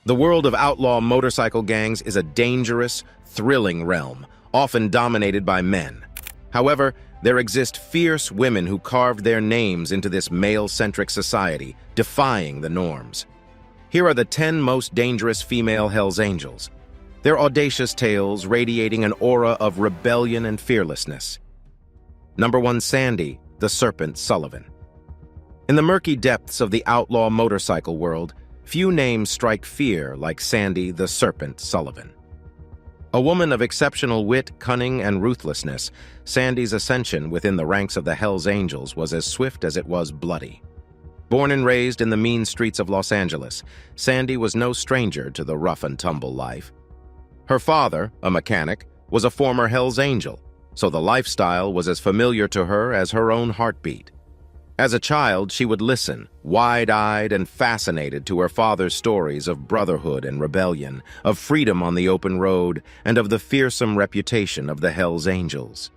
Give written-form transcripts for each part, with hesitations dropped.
The world of outlaw motorcycle gangs is a dangerous, thrilling realm, often dominated by men. However, there exist fierce women who carved their names into this male-centric society, defying the norms. Here are the 10 most dangerous female Hells Angels. Their audacious tales radiating an aura of rebellion and fearlessness. Number 1. Sandy, the Serpent Sullivan. In the murky depths of the outlaw motorcycle world, few names strike fear like Sandy the Serpent Sullivan. A woman of exceptional wit, cunning, and ruthlessness, Sandy's ascension within the ranks of the Hells Angels was as swift as it was bloody. Born and raised in the mean streets of Los Angeles, Sandy was no stranger to the rough-and-tumble life. Her father, a mechanic, was a former Hells Angel, so the lifestyle was as familiar to her as her own heartbeat. As a child, she would listen, wide-eyed and fascinated to her father's stories of brotherhood and rebellion, of freedom on the open road, and of the fearsome reputation of the Hells Angels.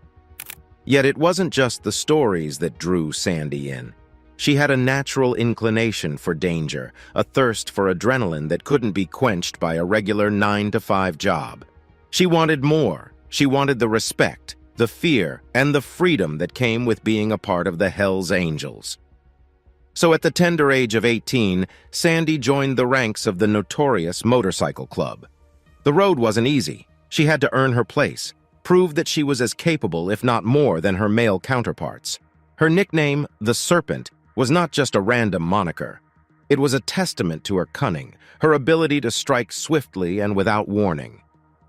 Yet it wasn't just the stories that drew Sandy in. She had a natural inclination for danger, a thirst for adrenaline that couldn't be quenched by a regular 9-to-5 job. She wanted more. She wanted the respect, the fear, and the freedom that came with being a part of the Hells Angels. So at the tender age of 18, Sandy joined the ranks of the notorious motorcycle club. The road wasn't easy. She had to earn her place, prove that she was as capable, if not more, than her male counterparts. Her nickname, the Serpent, was not just a random moniker. It was a testament to her cunning, her ability to strike swiftly and without warning.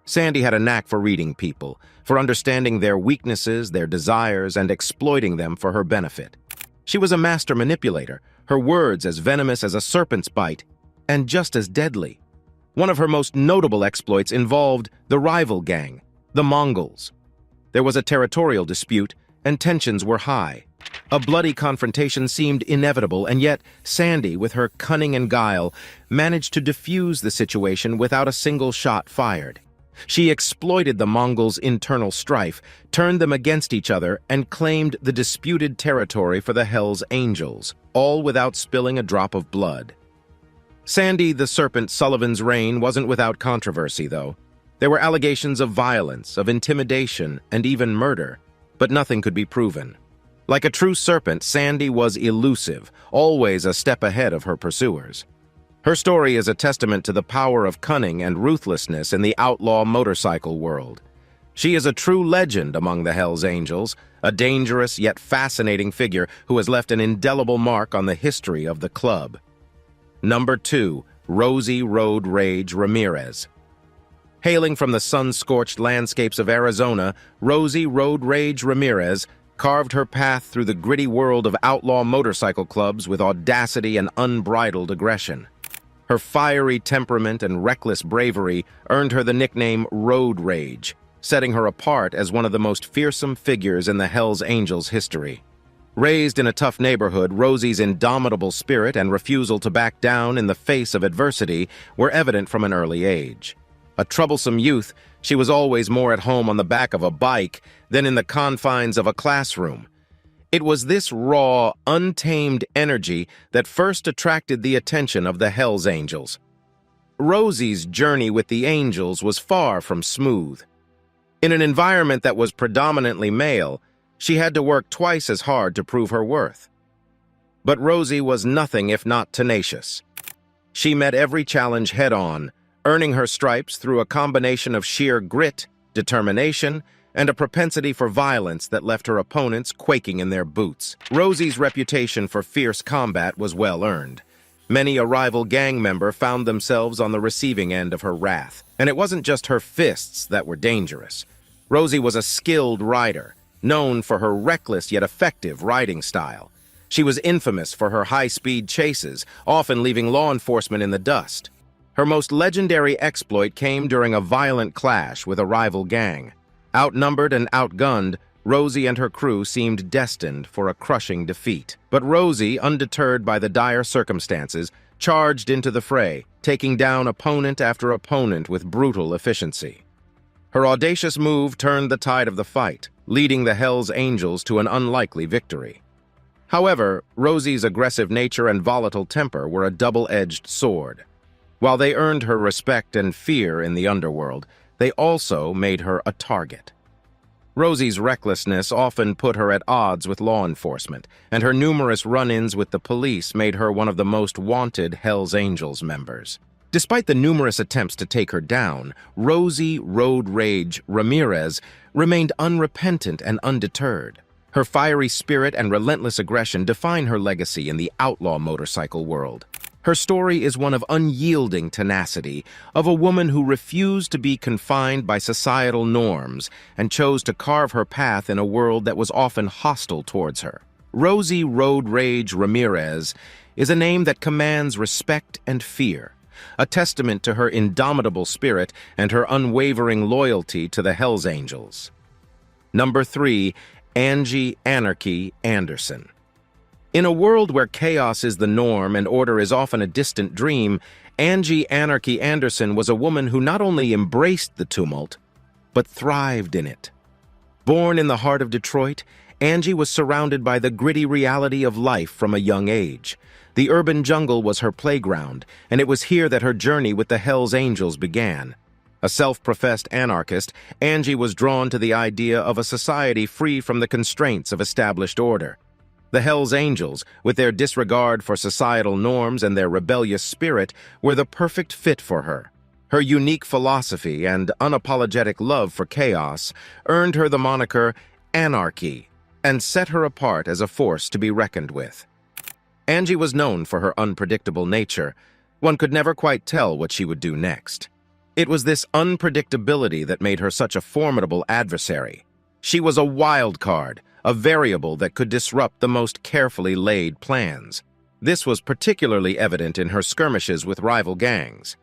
Sandy had a knack for reading people, for understanding their weaknesses, their desires, and exploiting them for her benefit. She was a master manipulator, her words as venomous as a serpent's bite, and just as deadly. One of her most notable exploits involved the rival gang, the Mongols. There was a territorial dispute, and tensions were high. A bloody confrontation seemed inevitable, and yet Sandy, with her cunning and guile, managed to defuse the situation without a single shot fired. She exploited the Mongols' internal strife, turned them against each other, and claimed the disputed territory for the Hells Angels, all without spilling a drop of blood. Sandy the Serpent Sullivan's reign wasn't without controversy, though. There were allegations of violence, of intimidation, and even murder, but nothing could be proven. Like a true serpent, Sandy was elusive, always a step ahead of her pursuers. Her story is a testament to the power of cunning and ruthlessness in the outlaw motorcycle world. She is a true legend among the Hells Angels, a dangerous yet fascinating figure who has left an indelible mark on the history of the club. Number 2. Rosie Road Rage Ramirez. Hailing from the sun-scorched landscapes of Arizona, Rosie Road Rage Ramirez carved her path through the gritty world of outlaw motorcycle clubs with audacity and unbridled aggression. Her fiery temperament and reckless bravery earned her the nickname Road Rage, setting her apart as one of the most fearsome figures in the Hells Angels' history. Raised in a tough neighborhood, Rosie's indomitable spirit and refusal to back down in the face of adversity were evident from an early age. A troublesome youth, she was always more at home on the back of a bike than in the confines of a classroom. It was this raw, untamed energy that first attracted the attention of the Hells Angels. Rosie's journey with the Angels was far from smooth. In an environment that was predominantly male, she had to work twice as hard to prove her worth. But Rosie was nothing if not tenacious. She met every challenge head-on, earning her stripes through a combination of sheer grit, determination, and a propensity for violence that left her opponents quaking in their boots. Rosie's reputation for fierce combat was well earned. Many a rival gang member found themselves on the receiving end of her wrath. And it wasn't just her fists that were dangerous. Rosie was a skilled rider, known for her reckless yet effective riding style. She was infamous for her high-speed chases, often leaving law enforcement in the dust. Her most legendary exploit came during a violent clash with a rival gang. Outnumbered and outgunned, Rosie and her crew seemed destined for a crushing defeat. But Rosie, undeterred by the dire circumstances, charged into the fray, taking down opponent after opponent with brutal efficiency. Her audacious move turned the tide of the fight, leading the Hells Angels to an unlikely victory. However, Rosie's aggressive nature and volatile temper were a double-edged sword. While they earned her respect and fear in the underworld, they also made her a target. Rosie's recklessness often put her at odds with law enforcement, and her numerous run-ins with the police made her one of the most wanted Hells Angels members. Despite the numerous attempts to take her down, Rosie Road Rage Ramirez remained unrepentant and undeterred. Her fiery spirit and relentless aggression define her legacy in the outlaw motorcycle world. Her story is one of unyielding tenacity, of a woman who refused to be confined by societal norms and chose to carve her path in a world that was often hostile towards her. Rosie Road Rage Ramirez is a name that commands respect and fear, a testament to her indomitable spirit and her unwavering loyalty to the Hells Angels. Number 3, Angie Anarchy Anderson. In a world where chaos is the norm and order is often a distant dream, Angie Anarchy Anderson was a woman who not only embraced the tumult, but thrived in it. Born in the heart of Detroit, Angie was surrounded by the gritty reality of life from a young age. The urban jungle was her playground, and it was here that her journey with the Hells Angels began. A self-professed anarchist, Angie was drawn to the idea of a society free from the constraints of established order. The Hells Angels, with their disregard for societal norms and their rebellious spirit, were the perfect fit for her. Her unique philosophy and unapologetic love for chaos earned her the moniker Anarchy and set her apart as a force to be reckoned with. Angie was known for her unpredictable nature. One could never quite tell what she would do next. It was this unpredictability that made her such a formidable adversary. She was a wild card, a variable that could disrupt the most carefully laid plans. This was particularly evident in her skirmishes with rival gangs.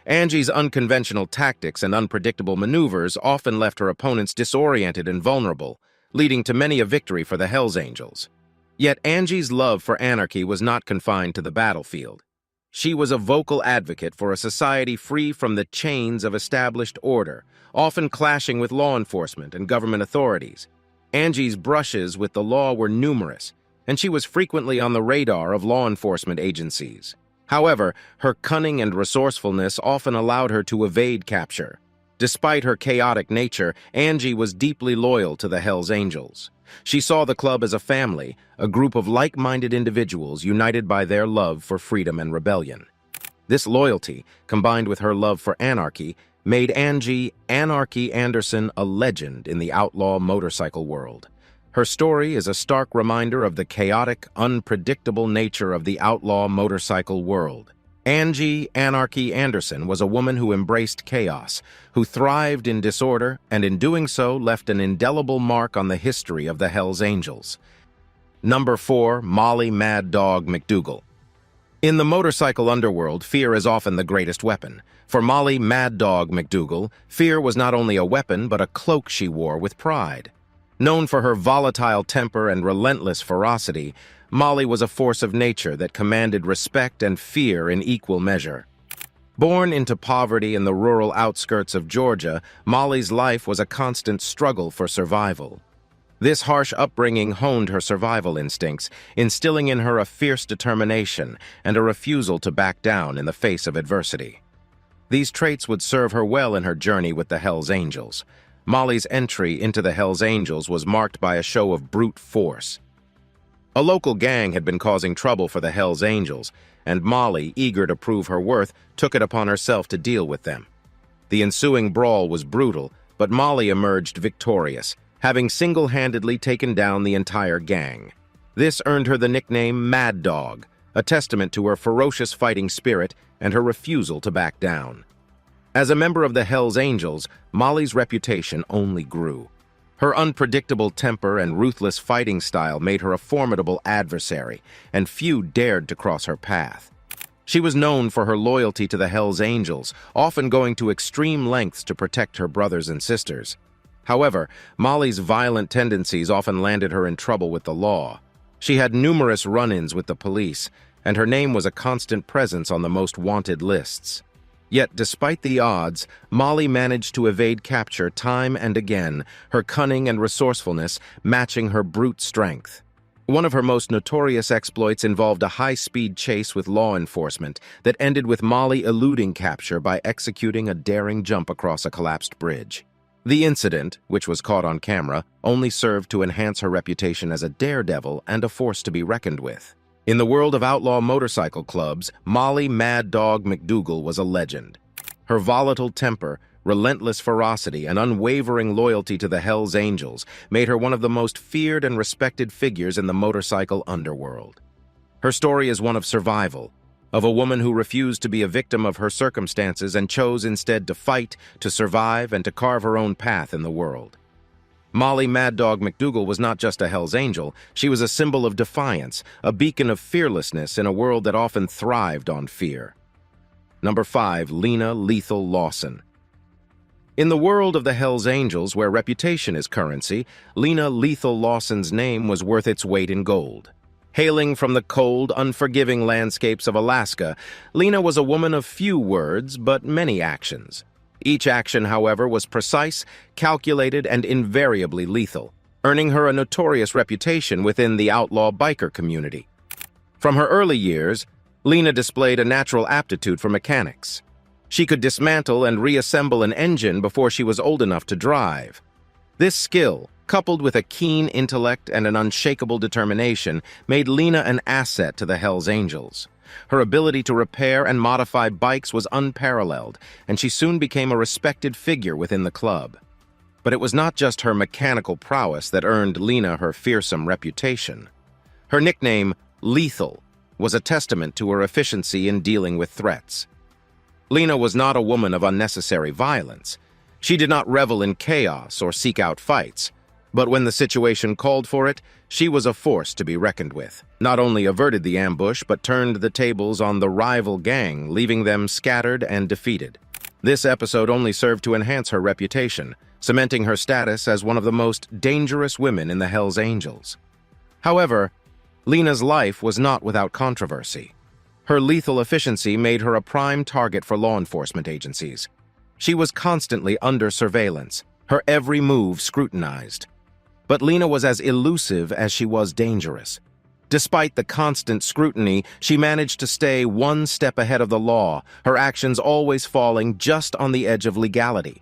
Angie's unconventional tactics and unpredictable maneuvers often left her opponents disoriented and vulnerable, leading to many a victory for the Hells Angels. Yet Angie's love for anarchy was not confined to the battlefield. She was a vocal advocate for a society free from the chains of established order, often clashing with law enforcement and government authorities. Angie's brushes with the law were numerous, and she was frequently on the radar of law enforcement agencies. However, her cunning and resourcefulness often allowed her to evade capture. Despite her chaotic nature, Angie was deeply loyal to the Hells Angels. She saw the club as a family, a group of like-minded individuals united by their love for freedom and rebellion. This loyalty, combined with her love for anarchy, made Angie Anarchy Anderson a legend in the outlaw motorcycle world. Her story is a stark reminder of the chaotic, unpredictable nature of the outlaw motorcycle world. Angie Anarchy Anderson was a woman who embraced chaos, who thrived in disorder, and in doing so left an indelible mark on the history of the Hells Angels. Number 4, Molly Mad Dog McDougal. In the motorcycle underworld, fear is often the greatest weapon. For Molly Mad Dog McDougal, fear was not only a weapon, but a cloak she wore with pride. Known for her volatile temper and relentless ferocity, Molly was a force of nature that commanded respect and fear in equal measure. Born into poverty in the rural outskirts of Georgia, Molly's life was a constant struggle for survival. This harsh upbringing honed her survival instincts, instilling in her a fierce determination and a refusal to back down in the face of adversity. These traits would serve her well in her journey with the Hells Angels. Molly's entry into the Hells Angels was marked by a show of brute force. A local gang had been causing trouble for the Hells Angels, and Molly, eager to prove her worth, took it upon herself to deal with them. The ensuing brawl was brutal, but Molly emerged victorious, having single-handedly taken down the entire gang. This earned her the nickname Mad Dog, a testament to her ferocious fighting spirit and her refusal to back down. As a member of the Hells Angels, Molly's reputation only grew. Her unpredictable temper and ruthless fighting style made her a formidable adversary, and few dared to cross her path. She was known for her loyalty to the Hells Angels, often going to extreme lengths to protect her brothers and sisters. However, Molly's violent tendencies often landed her in trouble with the law. She had numerous run-ins with the police, and her name was a constant presence on the most wanted lists. Yet, despite the odds, Molly managed to evade capture time and again, her cunning and resourcefulness matching her brute strength. One of her most notorious exploits involved a high-speed chase with law enforcement that ended with Molly eluding capture by executing a daring jump across a collapsed bridge. The incident, which was caught on camera, only served to enhance her reputation as a daredevil and a force to be reckoned with. In the world of outlaw motorcycle clubs, Molly Mad Dog McDougal was a legend. Her volatile temper, relentless ferocity, and unwavering loyalty to the Hells Angels made her one of the most feared and respected figures in the motorcycle underworld. Her story is one of survival, of a woman who refused to be a victim of her circumstances and chose instead to fight, to survive, and to carve her own path in the world. Molly Mad Dog McDougal was not just a Hells Angel, she was a symbol of defiance, a beacon of fearlessness in a world that often thrived on fear. Number 5. Lena Lethal Lawson. In the world of the Hells Angels, where reputation is currency, Lena Lethal Lawson's name was worth its weight in gold. Hailing from the cold, unforgiving landscapes of Alaska, Lena was a woman of few words but many actions. Each action, however, was precise, calculated, and invariably lethal, earning her a notorious reputation within the outlaw biker community. From her early years, Lena displayed a natural aptitude for mechanics. She could dismantle and reassemble an engine before she was old enough to drive. This skill, coupled with a keen intellect and an unshakable determination, made Lena an asset to the Hells Angels. Her ability to repair and modify bikes was unparalleled, and she soon became a respected figure within the club. But it was not just her mechanical prowess that earned Lena her fearsome reputation. Her nickname, Lethal, was a testament to her efficiency in dealing with threats. Lena was not a woman of unnecessary violence. She did not revel in chaos or seek out fights. But when the situation called for it, she was a force to be reckoned with. Not only averted the ambush, but turned the tables on the rival gang, leaving them scattered and defeated. This episode only served to enhance her reputation, cementing her status as one of the most dangerous women in the Hells Angels. However, Lena's life was not without controversy. Her lethal efficiency made her a prime target for law enforcement agencies. She was constantly under surveillance, her every move scrutinized. But Lena was as elusive as she was dangerous. Despite the constant scrutiny, she managed to stay one step ahead of the law, her actions always falling just on the edge of legality.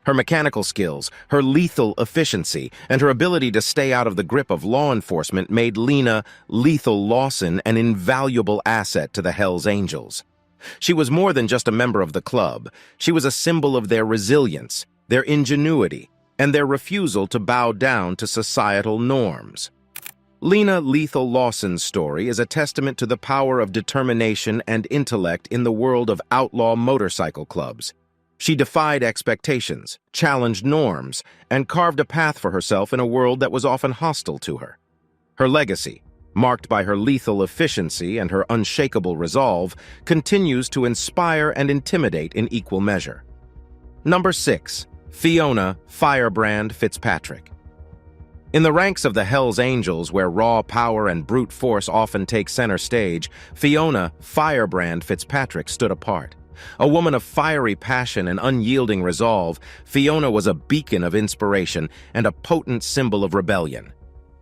Her mechanical skills, her lethal efficiency, and her ability to stay out of the grip of law enforcement made Lena Lethal Lawson an invaluable asset to the Hells Angels. She was more than just a member of the club. She was a symbol of their resilience, their ingenuity, and their refusal to bow down to societal norms. Lena Lethal Lawson's story is a testament to the power of determination and intellect in the world of outlaw motorcycle clubs. She defied expectations, challenged norms, and carved a path for herself in a world that was often hostile to her. Her legacy, marked by her lethal efficiency and her unshakable resolve, continues to inspire and intimidate in equal measure. Number 6. Fiona Firebrand Fitzpatrick. In the ranks of the Hells Angels, where raw power and brute force often take center stage, Fiona Firebrand Fitzpatrick stood apart. A woman of fiery passion and unyielding resolve, Fiona was a beacon of inspiration and a potent symbol of rebellion.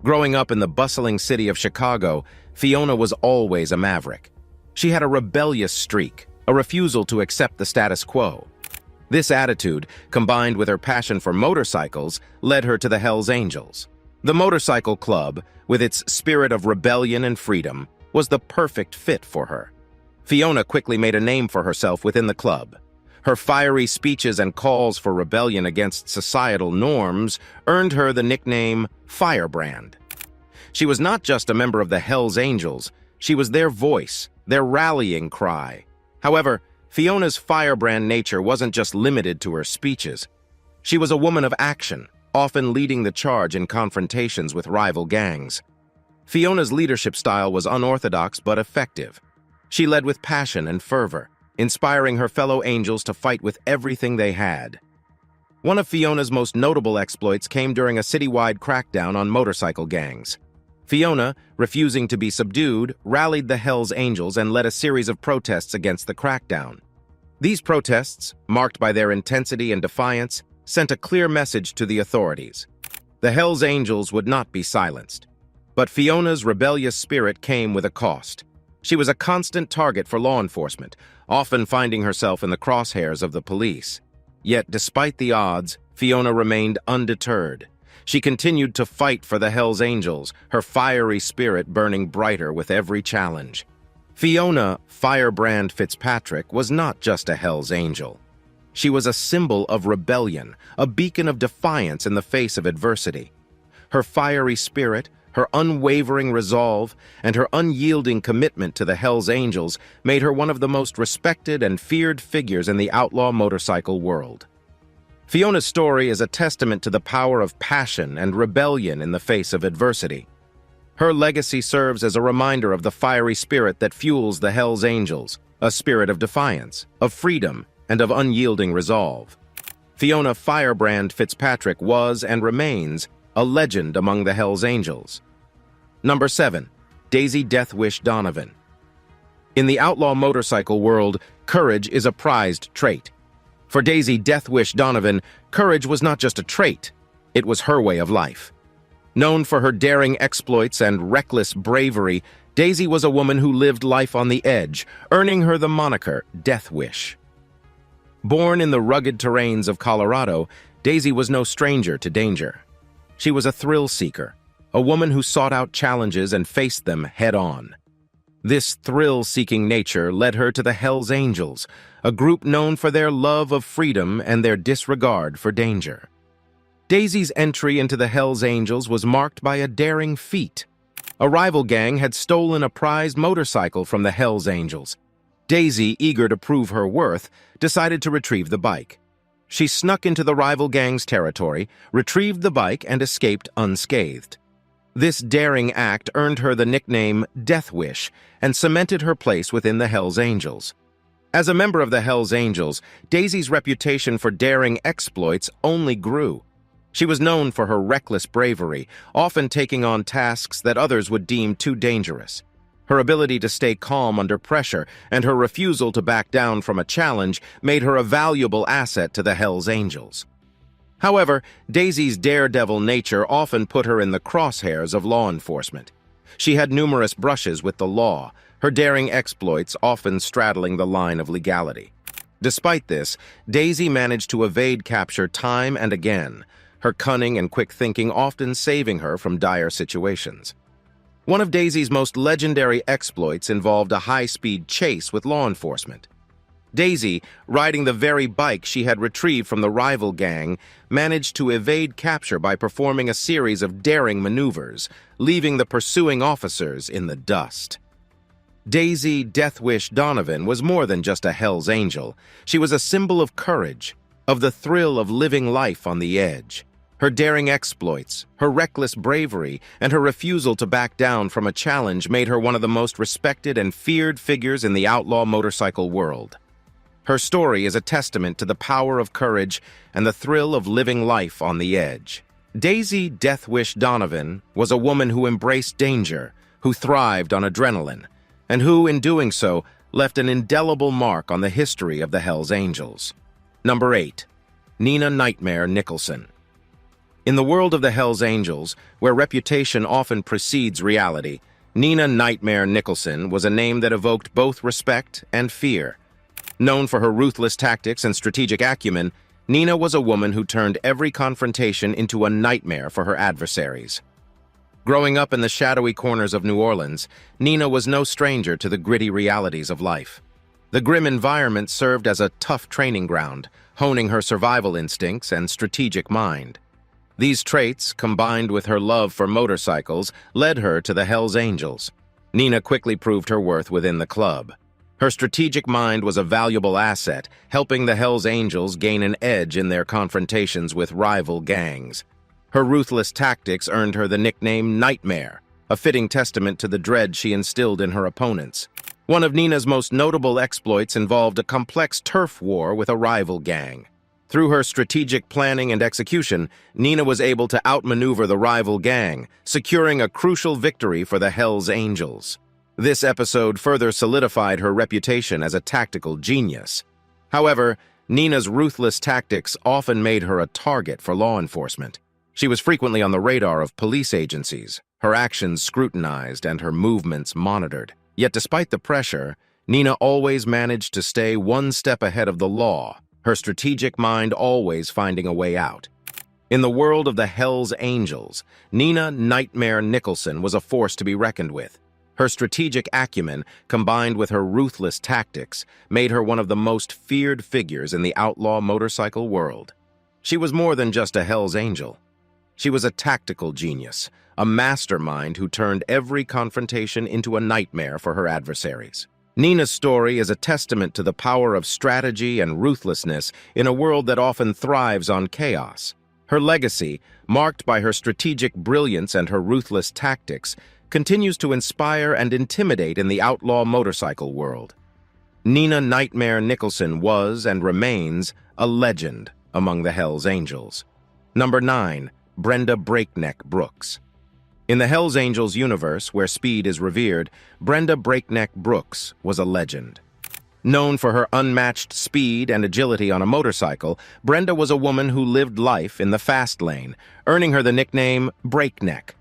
Growing up in the bustling city of Chicago, Fiona was always a maverick. She had a rebellious streak, a refusal to accept the status quo. This attitude, combined with her passion for motorcycles, led her to the Hells Angels. The motorcycle club, with its spirit of rebellion and freedom, was the perfect fit for her. Fiona quickly made a name for herself within the club. Her fiery speeches and calls for rebellion against societal norms earned her the nickname Firebrand. She was not just a member of the Hells Angels, she was their voice, their rallying cry. However, Fiona's firebrand nature wasn't just limited to her speeches. She was a woman of action, often leading the charge in confrontations with rival gangs. Fiona's leadership style was unorthodox but effective. She led with passion and fervor, inspiring her fellow angels to fight with everything they had. One of Fiona's most notable exploits came during a citywide crackdown on motorcycle gangs. Fiona, refusing to be subdued, rallied the Hells Angels and led a series of protests against the crackdown. These protests, marked by their intensity and defiance, sent a clear message to the authorities. The Hells Angels would not be silenced. But Fiona's rebellious spirit came with a cost. She was a constant target for law enforcement, often finding herself in the crosshairs of the police. Yet, despite the odds, Fiona remained undeterred. She continued to fight for the Hells Angels, her fiery spirit burning brighter with every challenge. Fiona Firebrand Fitzpatrick was not just a Hells Angel. She was a symbol of rebellion, a beacon of defiance in the face of adversity. Her fiery spirit, her unwavering resolve, and her unyielding commitment to the Hells Angels made her one of the most respected and feared figures in the outlaw motorcycle world. Fiona's story is a testament to the power of passion and rebellion in the face of adversity. Her legacy serves as a reminder of the fiery spirit that fuels the Hells Angels, a spirit of defiance, of freedom, and of unyielding resolve. Fiona Firebrand Fitzpatrick was and remains a legend among the Hells Angels. Number 7. Daisy Deathwish Donovan. In the outlaw motorcycle world, courage is a prized trait. For Daisy Deathwish Donovan, courage was not just a trait, it was her way of life. Known for her daring exploits and reckless bravery, Daisy was a woman who lived life on the edge, earning her the moniker Deathwish. Born in the rugged terrains of Colorado, Daisy was no stranger to danger. She was a thrill seeker, a woman who sought out challenges and faced them head-on. This thrill-seeking nature led her to the Hells Angels, a group known for their love of freedom and their disregard for danger. Daisy's entry into the Hells Angels was marked by a daring feat. A rival gang had stolen a prized motorcycle from the Hells Angels. Daisy, eager to prove her worth, decided to retrieve the bike. She snuck into the rival gang's territory, retrieved the bike, and escaped unscathed. This daring act earned her the nickname Deathwish and cemented her place within the Hells Angels. As a member of the Hells Angels, Daisy's reputation for daring exploits only grew. She was known for her reckless bravery, often taking on tasks that others would deem too dangerous. Her ability to stay calm under pressure and her refusal to back down from a challenge made her a valuable asset to the Hells Angels. However, Daisy's daredevil nature often put her in the crosshairs of law enforcement. She had numerous brushes with the law, her daring exploits often straddling the line of legality. Despite this, Daisy managed to evade capture time and again, her cunning and quick thinking often saving her from dire situations. One of Daisy's most legendary exploits involved a high-speed chase with law enforcement. Daisy, riding the very bike she had retrieved from the rival gang, managed to evade capture by performing a series of daring maneuvers, leaving the pursuing officers in the dust. Daisy Deathwish Donovan was more than just a Hells Angel. She was a symbol of courage, of the thrill of living life on the edge. Her daring exploits, her reckless bravery, and her refusal to back down from a challenge made her one of the most respected and feared figures in the outlaw motorcycle world. Her story is a testament to the power of courage and the thrill of living life on the edge. Daisy Deathwish Donovan was a woman who embraced danger, who thrived on adrenaline, and who, in doing so, left an indelible mark on the history of the Hells Angels. Number 8. Nina Nightmare Nicholson. In the world of the Hells Angels, where reputation often precedes reality, Nina Nightmare Nicholson was a name that evoked both respect and fear. Known for her ruthless tactics and strategic acumen, Nina was a woman who turned every confrontation into a nightmare for her adversaries. Growing up in the shadowy corners of New Orleans, Nina was no stranger to the gritty realities of life. The grim environment served as a tough training ground, honing her survival instincts and strategic mind. These traits, combined with her love for motorcycles, led her to the Hells Angels. Nina quickly proved her worth within the club. Her strategic mind was a valuable asset, helping the Hells Angels gain an edge in their confrontations with rival gangs. Her ruthless tactics earned her the nickname Nightmare, a fitting testament to the dread she instilled in her opponents. One of Nina's most notable exploits involved a complex turf war with a rival gang. Through her strategic planning and execution, Nina was able to outmaneuver the rival gang, securing a crucial victory for the Hells Angels. This episode further solidified her reputation as a tactical genius. However, Nina's ruthless tactics often made her a target for law enforcement. She was frequently on the radar of police agencies, her actions scrutinized and her movements monitored. Yet despite the pressure, Nina always managed to stay one step ahead of the law, her strategic mind always finding a way out. In the world of the Hells Angels, Nina "Nightmare" Nicholson was a force to be reckoned with. Her strategic acumen, combined with her ruthless tactics, made her one of the most feared figures in the outlaw motorcycle world. She was more than just a Hells Angel. She was a tactical genius, a mastermind who turned every confrontation into a nightmare for her adversaries. Nina's story is a testament to the power of strategy and ruthlessness in a world that often thrives on chaos. Her legacy, marked by her strategic brilliance and her ruthless tactics, continues to inspire and intimidate in the outlaw motorcycle world. Nina "Nightmare" Nicholson was and remains a legend among the Hells Angels. Number 9. Brenda "Breakneck" Brooks. In the Hells Angels universe, where speed is revered, Brenda "Breakneck" Brooks was a legend. Known for her unmatched speed and agility on a motorcycle, Brenda was a woman who lived life in the fast lane, earning her the nickname Breakneck.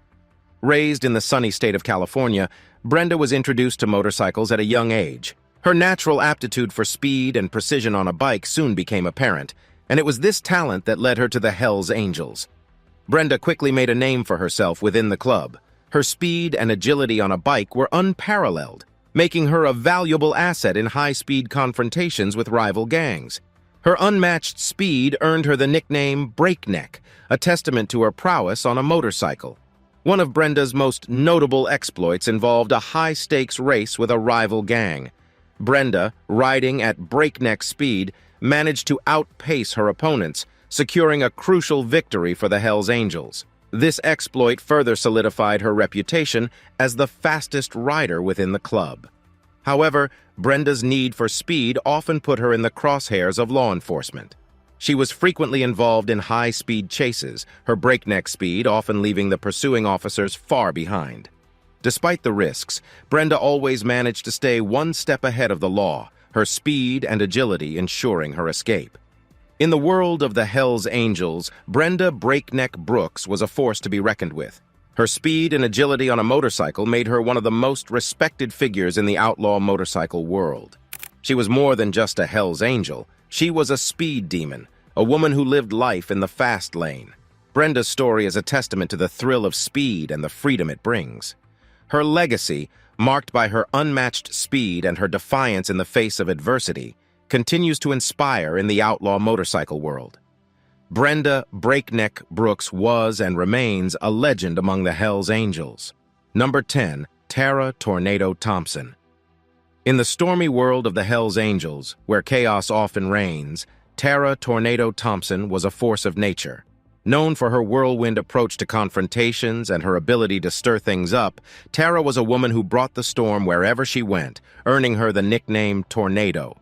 Raised in the sunny state of California, Brenda was introduced to motorcycles at a young age. Her natural aptitude for speed and precision on a bike soon became apparent, and it was this talent that led her to the Hells Angels. Brenda quickly made a name for herself within the club. Her speed and agility on a bike were unparalleled, making her a valuable asset in high-speed confrontations with rival gangs. Her unmatched speed earned her the nickname Breakneck, a testament to her prowess on a motorcycle. One of Brenda's most notable exploits involved a high-stakes race with a rival gang. Brenda, riding at breakneck speed, managed to outpace her opponents, securing a crucial victory for the Hells Angels. This exploit further solidified her reputation as the fastest rider within the club. However, Brenda's need for speed often put her in the crosshairs of law enforcement. She was frequently involved in high-speed chases, her breakneck speed often leaving the pursuing officers far behind. Despite the risks, Brenda always managed to stay one step ahead of the law, her speed and agility ensuring her escape. In the world of the Hells Angels, Brenda "Breakneck" Brooks was a force to be reckoned with. Her speed and agility on a motorcycle made her one of the most respected figures in the outlaw motorcycle world. She was more than just a Hells Angel. She was a speed demon, a woman who lived life in the fast lane. Brenda's story is a testament to the thrill of speed and the freedom it brings. Her legacy, marked by her unmatched speed and her defiance in the face of adversity, continues to inspire in the outlaw motorcycle world. Brenda "Breakneck" Brooks was and remains a legend among the Hells Angels. Number 10. Tara "Tornado" Thompson. In the stormy world of the Hells Angels, where chaos often reigns, Tara "Tornado" Thompson was a force of nature. Known for her whirlwind approach to confrontations and her ability to stir things up, Tara was a woman who brought the storm wherever she went, earning her the nickname Tornado.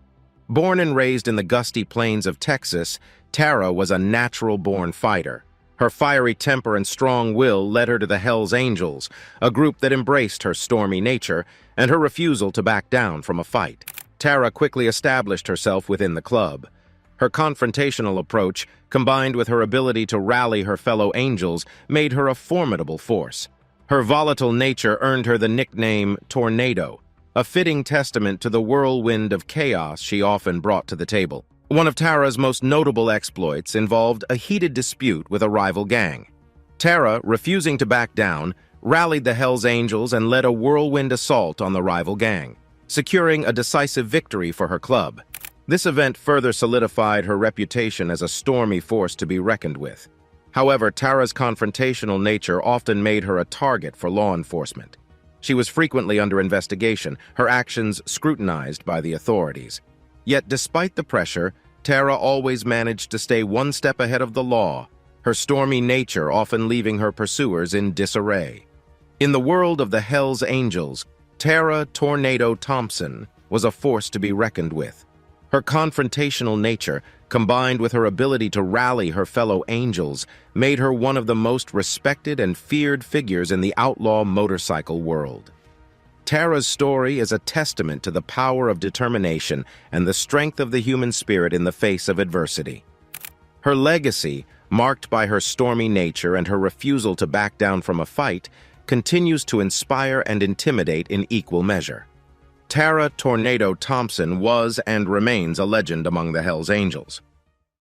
Born and raised in the gusty plains of Texas, Tara was a natural-born fighter. Her fiery temper and strong will led her to the Hells Angels, a group that embraced her stormy nature and her refusal to back down from a fight. Tara quickly established herself within the club. Her confrontational approach, combined with her ability to rally her fellow angels, made her a formidable force. Her volatile nature earned her the nickname Tornado, a fitting testament to the whirlwind of chaos she often brought to the table. One of Tara's most notable exploits involved a heated dispute with a rival gang. Tara, refusing to back down, rallied the Hells Angels and led a whirlwind assault on the rival gang, securing a decisive victory for her club. This event further solidified her reputation as a stormy force to be reckoned with. However, Tara's confrontational nature often made her a target for law enforcement. She was frequently under investigation, her actions scrutinized by the authorities. Yet, despite the pressure, Tara always managed to stay one step ahead of the law, her stormy nature often leaving her pursuers in disarray. In the world of the Hells Angels, Tara "Tornado" Thompson was a force to be reckoned with. Her confrontational nature, combined with her ability to rally her fellow angels, made her one of the most respected and feared figures in the outlaw motorcycle world. Tara's story is a testament to the power of determination and the strength of the human spirit in the face of adversity. Her legacy, marked by her stormy nature and her refusal to back down from a fight, continues to inspire and intimidate in equal measure. Tara "Tornado" Thompson was and remains a legend among the Hells Angels.